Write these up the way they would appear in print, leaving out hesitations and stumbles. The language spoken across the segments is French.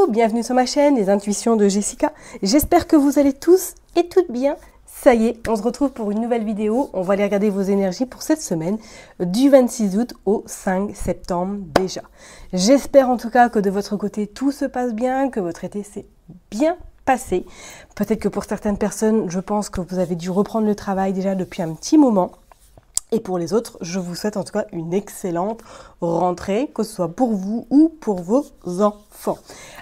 bienvenue sur ma chaîne, les intuitions de Jessica. J'espère que vous allez tous et toutes bien. Ça y est, on se retrouve pour une nouvelle vidéo. On va aller regarder vos énergies pour cette semaine, du 26 août au 5 septembre déjà. J'espère en tout cas que de votre côté, tout se passe bien, que votre été s'est bien passé. Peut-être que pour certaines personnes, je pense que vous avez dû reprendre le travail déjà depuis un petit moment. Et pour les autres, je vous souhaite en tout cas une excellente rentrée, que ce soit pour vous ou pour vos enfants.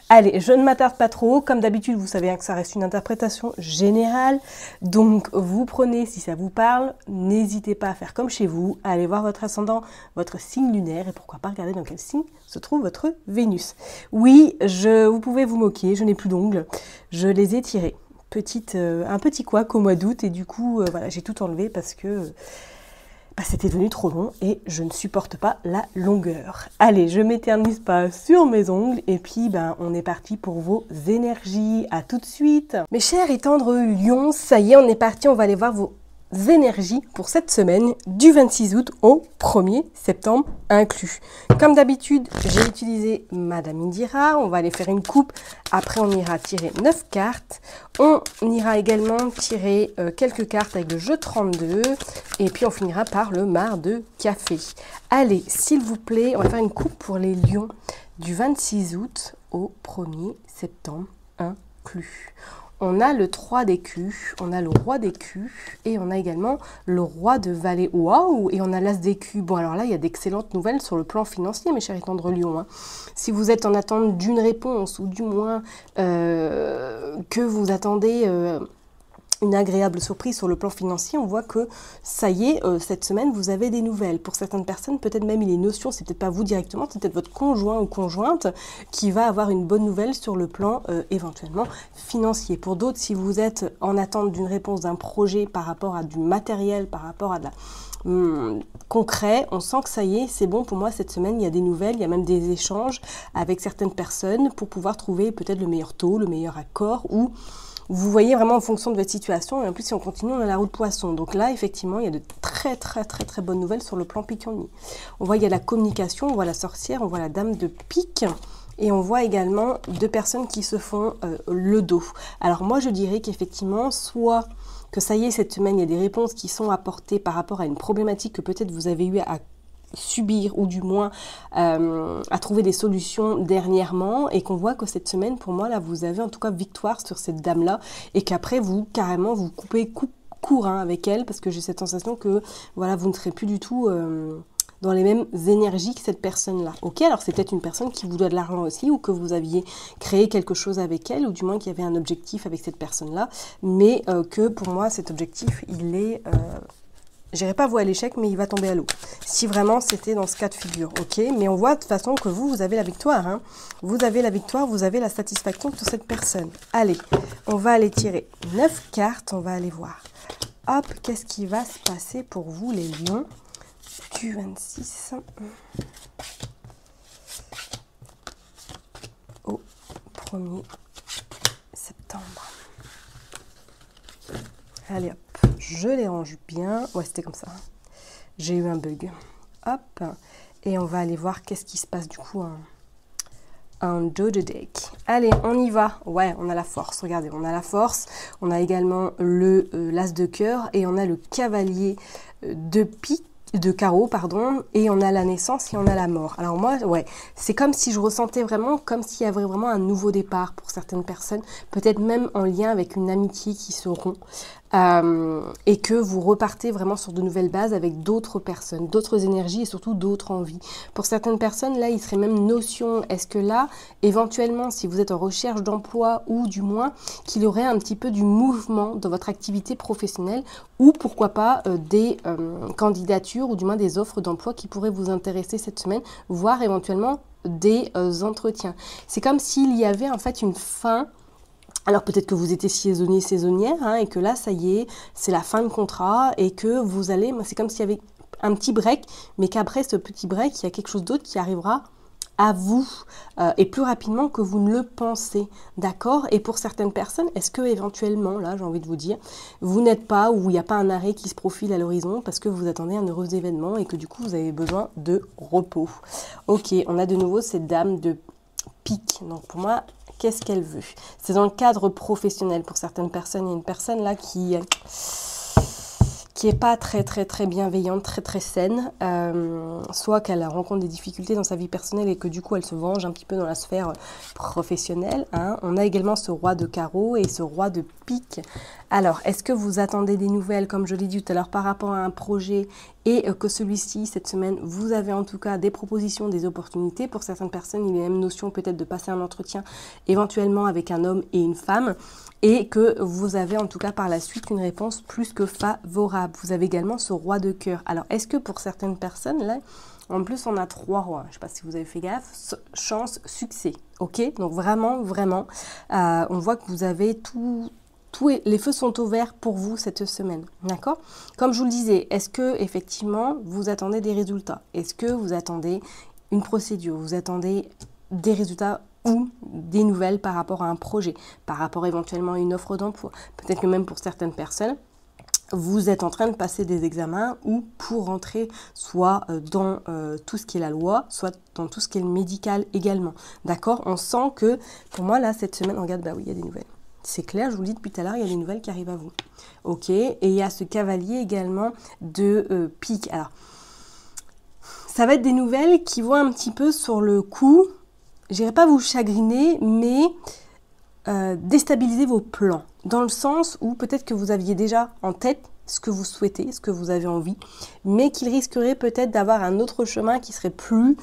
Allez, je ne m'attarde pas trop. Comme d'habitude, vous savez que ça reste une interprétation générale. Donc, vous prenez si ça vous parle. N'hésitez pas à faire comme chez vous, à aller voir votre ascendant, votre signe lunaire et pourquoi pas regarder dans quel signe se trouve votre Vénus. Oui, vous pouvez vous moquer, je n'ai plus d'ongles. Je les ai tirés. Un petit couac au mois d'août et du coup, voilà, j'ai tout enlevé parce que... c'était devenu trop long et je ne supporte pas la longueur. Allez, je m'éternise pas sur mes ongles et puis on est parti pour vos énergies. À tout de suite. Mes chers et tendres lions, ça y est, on est parti, on va aller voir vos énergies pour cette semaine du 26 août au 1er septembre inclus. Comme d'habitude, j'ai utilisé Madame Indira. On va aller faire une coupe. Après, on ira tirer 9 cartes. On ira également tirer quelques cartes avec le jeu 32. Et puis, on finira par le mar de café. Allez, s'il vous plaît, on va faire une coupe pour les lions du 26 août au 1er septembre inclus. On a le 3 d'écus, on a le roi d'écus et on a également le roi de valet. Waouh! Et on a l'as d'écus. Bon, alors là, il y a d'excellentes nouvelles sur le plan financier, mes chers et tendres lions. Hein. Si vous êtes en attente d'une réponse ou du moins que vous attendez... une agréable surprise sur le plan financier, on voit que ça y est, cette semaine, vous avez des nouvelles. Pour certaines personnes, peut-être même il est notion, c'est peut-être pas vous directement, c'est peut-être votre conjoint ou conjointe qui va avoir une bonne nouvelle sur le plan éventuellement financier. Pour d'autres, si vous êtes en attente d'une réponse d'un projet par rapport à du matériel, par rapport à de la... concret, on sent que ça y est, c'est bon pour moi cette semaine, il y a des nouvelles, il y a même des échanges avec certaines personnes pour pouvoir trouver peut-être le meilleur taux, le meilleur accord ou... Vous voyez vraiment en fonction de votre situation. Et en plus, si on continue, on a la roue de poisson. Donc là, effectivement, il y a de très bonnes nouvelles sur le plan Pictionny. On voit, il y a la communication, on voit la sorcière, on voit la dame de pique. Et on voit également deux personnes qui se font le dos. Alors moi, je dirais qu'effectivement, soit que ça y est, cette semaine, il y a des réponses qui sont apportées par rapport à une problématique que peut-être vous avez eu à subir ou du moins à trouver des solutions dernièrement et qu'on voit que cette semaine pour moi là vous avez en tout cas victoire sur cette dame là et qu'après vous carrément vous coupez court avec elle parce que j'ai cette sensation que voilà vous ne serez plus du tout dans les mêmes énergies que cette personne-là. Ok, alors c'est peut-être une personne qui vous doit de l'argent aussi ou que vous aviez créé quelque chose avec elle ou du moins qu'il y avait un objectif avec cette personne-là, mais que pour moi cet objectif il est... j'irai pas vouer à l'échec, mais il va tomber à l'eau. Si vraiment c'était dans ce cas de figure, ok. Mais on voit de toute façon que vous avez la victoire. Hein. Vous avez la victoire, vous avez la satisfaction sur cette personne. Allez, on va aller tirer 9 cartes, on va aller voir. Hop, qu'est-ce qui va se passer pour vous les lions du 26 au 1er septembre. Allez hop. Je les range bien. Ouais, c'était comme ça. J'ai eu un bug. Hop. Et on va aller voir qu'est-ce qui se passe du coup un Jojo deck. Allez, on y va. Ouais, on a la force. Regardez, on a la force. On a également le l'as de cœur et on a le cavalier de pique. De carreau, pardon, et on a la naissance et on a la mort. Alors moi, ouais, c'est comme si je ressentais vraiment comme s'il y avait vraiment un nouveau départ pour certaines personnes, peut-être même en lien avec une amitié qui se rompt, et que vous repartez vraiment sur de nouvelles bases avec d'autres personnes, d'autres énergies et surtout d'autres envies. Pour certaines personnes, là, il serait même notion, est-ce que là, éventuellement, si vous êtes en recherche d'emploi ou du moins, qu'il y aurait un petit peu du mouvement dans votre activité professionnelle ou pourquoi pas des candidatures ou du moins des offres d'emploi qui pourraient vous intéresser cette semaine, voire éventuellement des entretiens. C'est comme s'il y avait en fait une fin. Alors peut-être que vous étiez saisonnier, saisonnière, hein, et que là, ça y est, c'est la fin de contrat, et que vous allez, c'est comme s'il y avait un petit break, mais qu'après ce petit break, il y a quelque chose d'autre qui arrivera à vous, et plus rapidement que vous ne le pensez, d'accord? Et pour certaines personnes, est-ce que éventuellement, là, j'ai envie de vous dire, vous n'êtes pas, ou il n'y a pas un arrêt qui se profile à l'horizon, parce que vous attendez un heureux événement, et que du coup, vous avez besoin de repos. Ok, on a de nouveau cette dame de pique, donc pour moi... qu'est-ce qu'elle veut. C'est dans le cadre professionnel pour certaines personnes. Il y a une personne là qui est pas très bienveillante, très saine, soit qu'elle rencontre des difficultés dans sa vie personnelle et que du coup elle se venge un petit peu dans la sphère professionnelle. Hein. On a également ce roi de carreau et ce roi de pique. Alors, est-ce que vous attendez des nouvelles, comme je l'ai dit tout à l'heure, par rapport à un projet et que celui-ci, cette semaine, vous avez en tout cas des propositions, des opportunités. Pour certaines personnes, il y a même notion peut-être de passer un entretien éventuellement avec un homme et une femme et que vous avez en tout cas par la suite une réponse plus que favorable. Vous avez également ce roi de cœur. Alors, est-ce que pour certaines personnes, là, en plus, on a 3 rois. Je ne sais pas si vous avez fait gaffe. Chance, succès. Ok? Donc, vraiment, on voit que vous avez les feux sont ouverts pour vous cette semaine, d'accord? Comme je vous le disais, est-ce que effectivement vous attendez des résultats? Est-ce que vous attendez une procédure? Vous attendez des résultats ou des nouvelles par rapport à un projet, par rapport éventuellement à une offre d'emploi? Peut-être que même pour certaines personnes, vous êtes en train de passer des examens ou pour rentrer soit dans tout ce qui est la loi, soit dans tout ce qui est le médical également, d'accord? On sent que, pour moi là, cette semaine, regarde, bah oui, il y a des nouvelles. C'est clair, je vous le dis depuis tout à l'heure, il y a des nouvelles qui arrivent à vous. Ok, et il y a ce cavalier également de pique. Alors, ça va être des nouvelles qui vont un petit peu sur le coup, je dirais pas vous chagriner, mais déstabiliser vos plans. Dans le sens où peut-être que vous aviez déjà en tête ce que vous souhaitez, ce que vous avez envie, mais qu'il risquerait peut-être d'avoir un autre chemin qui serait plus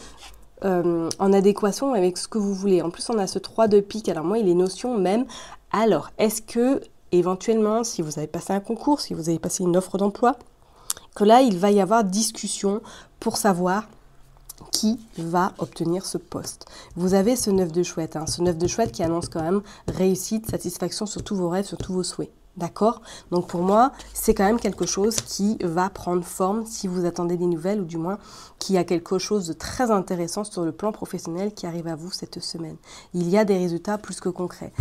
en adéquation avec ce que vous voulez. En plus, on a ce 3 de pique. Alors moi, il est notion même. Alors, est-ce que, éventuellement, si vous avez passé un concours, si vous avez passé une offre d'emploi, que là, il va y avoir discussion pour savoir qui va obtenir ce poste. Vous avez ce 9 de chouette, hein, ce 9 de chouette qui annonce quand même réussite, satisfaction sur tous vos rêves, sur tous vos souhaits. D'accord? Donc pour moi, c'est quand même quelque chose qui va prendre forme si vous attendez des nouvelles ou du moins qu'il y a quelque chose de très intéressant sur le plan professionnel qui arrive à vous cette semaine. Il y a des résultats plus que concrets.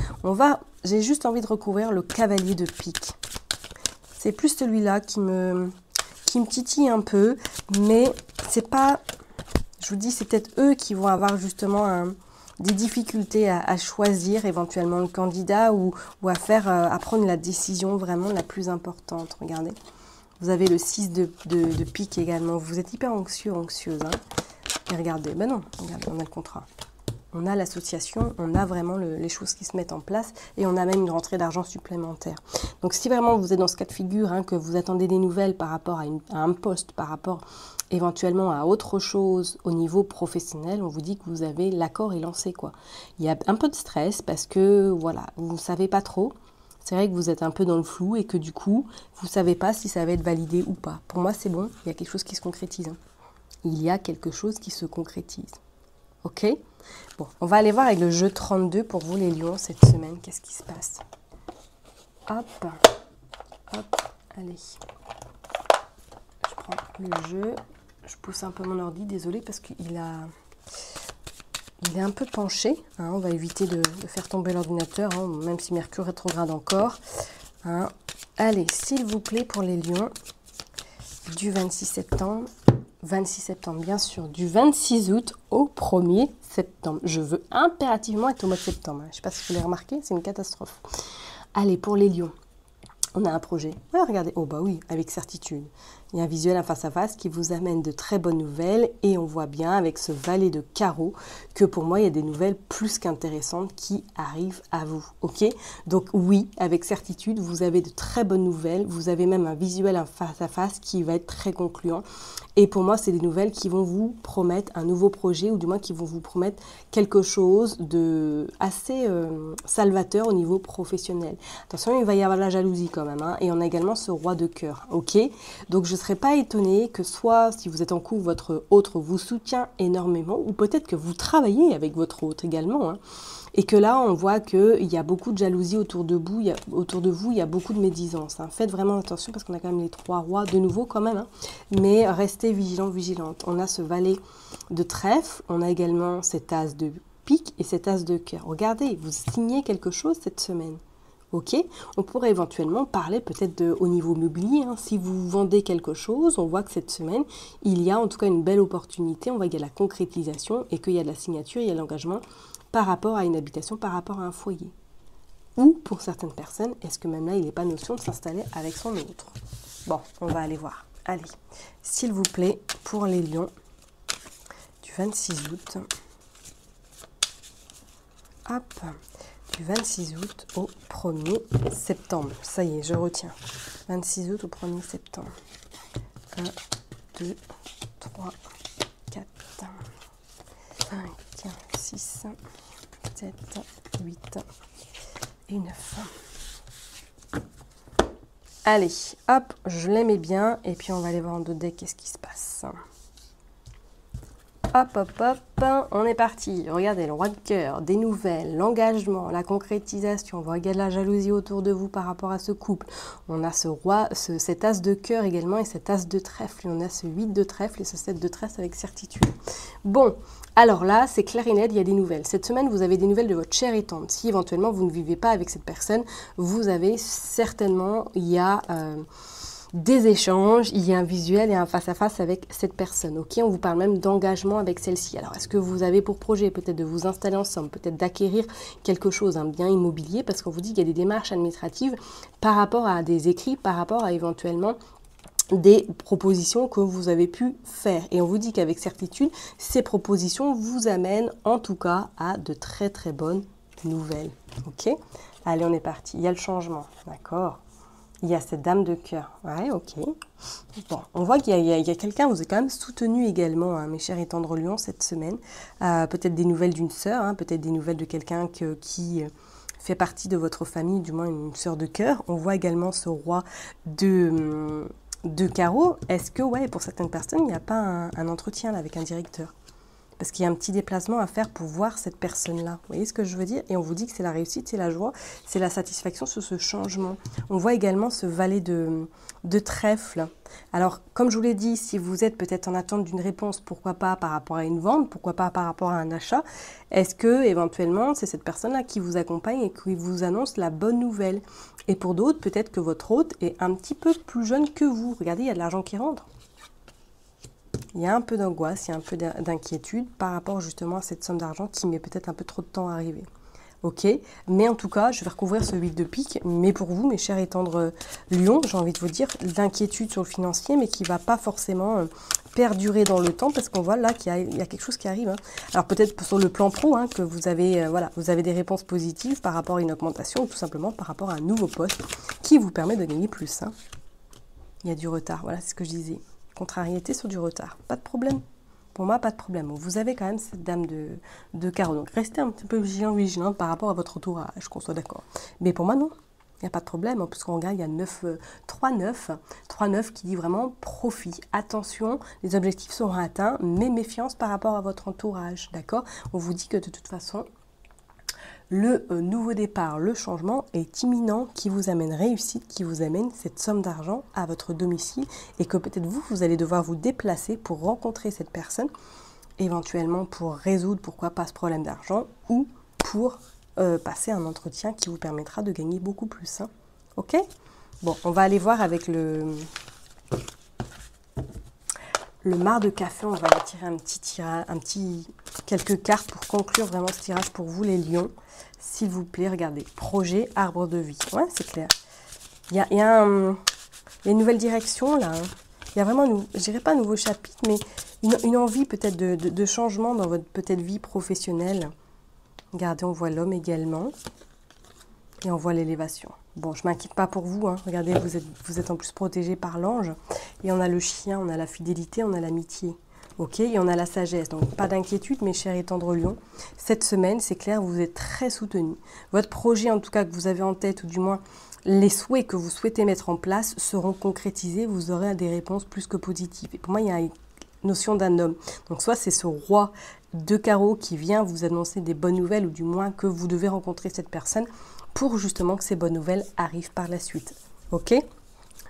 J'ai juste envie de recouvrir le cavalier de pique. C'est plus celui-là qui me titille un peu, mais c'est pas, je vous dis, c'est peut-être eux qui vont avoir justement des difficultés à choisir éventuellement le candidat ou à prendre la décision vraiment la plus importante. Regardez, vous avez le 6 de pique également. Vous êtes hyper anxieuse. Hein. Et regardez, ben non, regardez, on a le contrat. On a l'association, on a vraiment les choses qui se mettent en place et on a même une rentrée d'argent supplémentaire. Donc si vraiment vous êtes dans ce cas de figure, hein, que vous attendez des nouvelles par rapport à un poste, par rapport éventuellement à autre chose au niveau professionnel, on vous dit que vous avez l'accord est lancé, quoi. Il y a un peu de stress parce que voilà, vous ne savez pas trop. C'est vrai que vous êtes un peu dans le flou et que du coup, vous ne savez pas si ça va être validé ou pas. Pour moi, c'est bon, il y a quelque chose qui se concrétise. Hein. Il y a quelque chose qui se concrétise. Ok? Bon, on va aller voir avec le jeu 32 pour vous les lions cette semaine. Qu'est-ce qui se passe? Hop, hop, allez. Je prends le jeu. Je pousse un peu mon ordi, désolé parce qu'il est un peu penché. Hein, on va éviter de faire tomber l'ordinateur, hein, même si Mercure rétrograde encore. Hein. Allez, s'il vous plaît, pour les lions, du 26 septembre. 26 septembre, bien sûr, du 26 août au 1er septembre. Je veux impérativement être au mois de septembre. Je ne sais pas si vous l'avez remarqué, c'est une catastrophe. Allez, pour les lions, on a un projet. Ouais, regardez, oh bah oui, avec certitude. Il y a un visuel à face qui vous amène de très bonnes nouvelles et on voit bien avec ce valet de carreau que pour moi, il y a des nouvelles plus qu'intéressantes qui arrivent à vous. Ok? Donc oui, avec certitude, vous avez de très bonnes nouvelles. Vous avez même un visuel à face qui va être très concluant. Et pour moi, c'est des nouvelles qui vont vous promettre un nouveau projet ou du moins qui vont vous promettre quelque chose de assez salvateur au niveau professionnel. Attention, il va y avoir de la jalousie quand même. Hein, et on a également ce roi de cœur. Ok? Donc je ne serais pas étonnée que soit, si vous êtes en couple, votre autre vous soutient énormément ou peut-être que vous travaillez avec votre autre également. Hein, et que là, on voit qu'il y a beaucoup de jalousie autour de vous, il y a beaucoup de médisance. Hein. Faites vraiment attention parce qu'on a quand même les 3 rois de nouveau quand même. Hein. Mais restez vigilante. On a ce valet de trèfle, on a également cet as de pique et cet as de cœur. Regardez, vous signez quelque chose cette semaine. Ok, on pourrait éventuellement parler peut-être au niveau mobilier. Hein. Si vous vendez quelque chose, on voit que cette semaine, il y a en tout cas une belle opportunité. On voit qu'il y a la concrétisation et qu'il y a de la signature, il y a l'engagement par rapport à une habitation, par rapport à un foyer. Ou pour certaines personnes, est-ce que même là, il n'est pas notion de s'installer avec son autre? Bon, on va aller voir. Allez, s'il vous plaît, pour les lions, du 26 août, hop, du 26 août au 1er septembre. Ça y est, je retiens. 26 août au 1er septembre. 1, 2, 3, 4, 5, 6, 7, 8 et 9. Allez, hop, je les mets bien. Et puis, on va aller voir en deux decks qu'est-ce qui se passe. Hop, hop, hop, on est parti. Regardez, le roi de cœur, des nouvelles, l'engagement, la concrétisation. On voit également la jalousie autour de vous par rapport à ce couple. On a ce roi, cet as de cœur également et cet as de trèfle. Et on a ce 8 de trèfle et ce 7 de trèfle avec certitude. Bon, alors là, c'est clair et net, il y a des nouvelles. Cette semaine, vous avez des nouvelles de votre chère et tendre. Si éventuellement vous ne vivez pas avec cette personne, vous avez certainement, il y a des échanges, il y a un visuel et un face-à-face avec cette personne. Ok, on vous parle même d'engagement avec celle-ci. Alors, est-ce que vous avez pour projet peut-être de vous installer ensemble, peut-être d'acquérir quelque chose, un bien immobilier, parce qu'on vous dit qu'il y a des démarches administratives par rapport à des écrits, par rapport à éventuellement des propositions que vous avez pu faire. Et on vous dit qu'avec certitude, ces propositions vous amènent en tout cas à de très très bonnes nouvelles. Ok, allez, on est parti. Il y a le changement, d'accord. Il y a cette dame de cœur. Ouais, ok. Bon, on voit qu'il y a quelqu'un, vous avez quand même soutenu également, hein, mes chers et tendres lions, cette semaine. Peut-être des nouvelles d'une sœur, hein, peut-être des nouvelles de quelqu'un qui fait partie de votre famille, du moins une sœur de cœur. On voit également ce roi de carreau. Est-ce que, ouais, pour certaines personnes, il n'y a pas un entretien là, avec un directeur? Parce qu'il y a un petit déplacement à faire pour voir cette personne-là. Vous voyez ce que je veux dire? Et on vous dit que c'est la réussite, c'est la joie, c'est la satisfaction sur ce changement. On voit également ce valet de trèfle. Alors, comme je vous l'ai dit, si vous êtes peut-être en attente d'une réponse, pourquoi pas par rapport à une vente, pourquoi pas par rapport à un achat, est-ce que éventuellement c'est cette personne-là qui vous accompagne et qui vous annonce la bonne nouvelle? Et pour d'autres, peut-être que votre hôte est un petit peu plus jeune que vous. Regardez, il y a de l'argent qui rentre. Il y a un peu d'angoisse, il y a un peu d'inquiétude par rapport justement à cette somme d'argent qui met peut-être un peu trop de temps à arriver. Ok, mais en tout cas, je vais recouvrir ce 8 de pique. Mais pour vous, mes chers et tendres lions, j'ai envie de vous dire l'inquiétude sur le financier, mais qui ne va pas forcément perdurer dans le temps, parce qu'on voit là qu'il y a quelque chose qui arrive. Hein. Alors peut-être sur le plan pro, hein, que vous avez, voilà, vous avez des réponses positives par rapport à une augmentation, ou tout simplement par rapport à un nouveau poste qui vous permet de gagner plus. Hein. Il y a du retard, voilà, c'est ce que je disais. Contrariété sur du retard, pas de problème. Pour moi, pas de problème. Vous avez quand même cette dame de carreau. Donc, restez un petit peu vigilante par rapport à votre entourage, qu'on soit d'accord. Mais pour moi, non. Il n'y a pas de problème. Puisqu'on regarde, il y a 3-9 qui dit vraiment profit. Attention, les objectifs seront atteints, mais méfiance par rapport à votre entourage. D'accord? On vous dit que de toute façon, le nouveau départ, le changement est imminent, qui vous amène réussite, qui vous amène cette somme d'argent à votre domicile et que peut-être vous allez devoir vous déplacer pour rencontrer cette personne, éventuellement pour résoudre, pourquoi pas, ce problème d'argent ou pour passer un entretien qui vous permettra de gagner beaucoup plus. Hein. Ok? Bon, on va aller voir avec le mar de café. On va aller tirer un petit tirage, quelques cartes pour conclure vraiment ce tirage pour vous les lions. S'il vous plaît, regardez. Projet, arbre de vie. Ouais, c'est clair. Il y a une nouvelle direction là. Hein. Il y a vraiment, je dirais pas un nouveau chapitre, mais une envie peut-être de changement dans votre peut-être vie professionnelle. Regardez, on voit l'homme également. Et on voit l'élévation. Bon, je ne m'inquiète pas pour vous. Hein. Regardez, vous êtes en plus protégé par l'ange. Et on a le chien, on a la fidélité, on a l'amitié. Ok, et on a la sagesse. Donc, pas d'inquiétude, mes chers et tendres lions. Cette semaine, c'est clair, vous êtes très soutenus. Votre projet, en tout cas, que vous avez en tête, ou du moins les souhaits que vous souhaitez mettre en place, seront concrétisés. Vous aurez des réponses plus que positives. Et pour moi, il y a une notion d'un homme. Donc, soit c'est ce roi de carreau qui vient vous annoncer des bonnes nouvelles, ou du moins que vous devez rencontrer cette personne pour justement que ces bonnes nouvelles arrivent par la suite. Ok?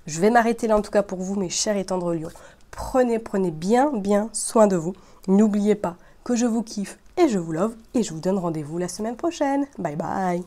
Je vais m'arrêter là en tout cas pour vous, mes chers et tendres lions. Prenez bien soin de vous. N'oubliez pas que je vous kiffe et je vous love. Et je vous donne rendez-vous la semaine prochaine. Bye bye!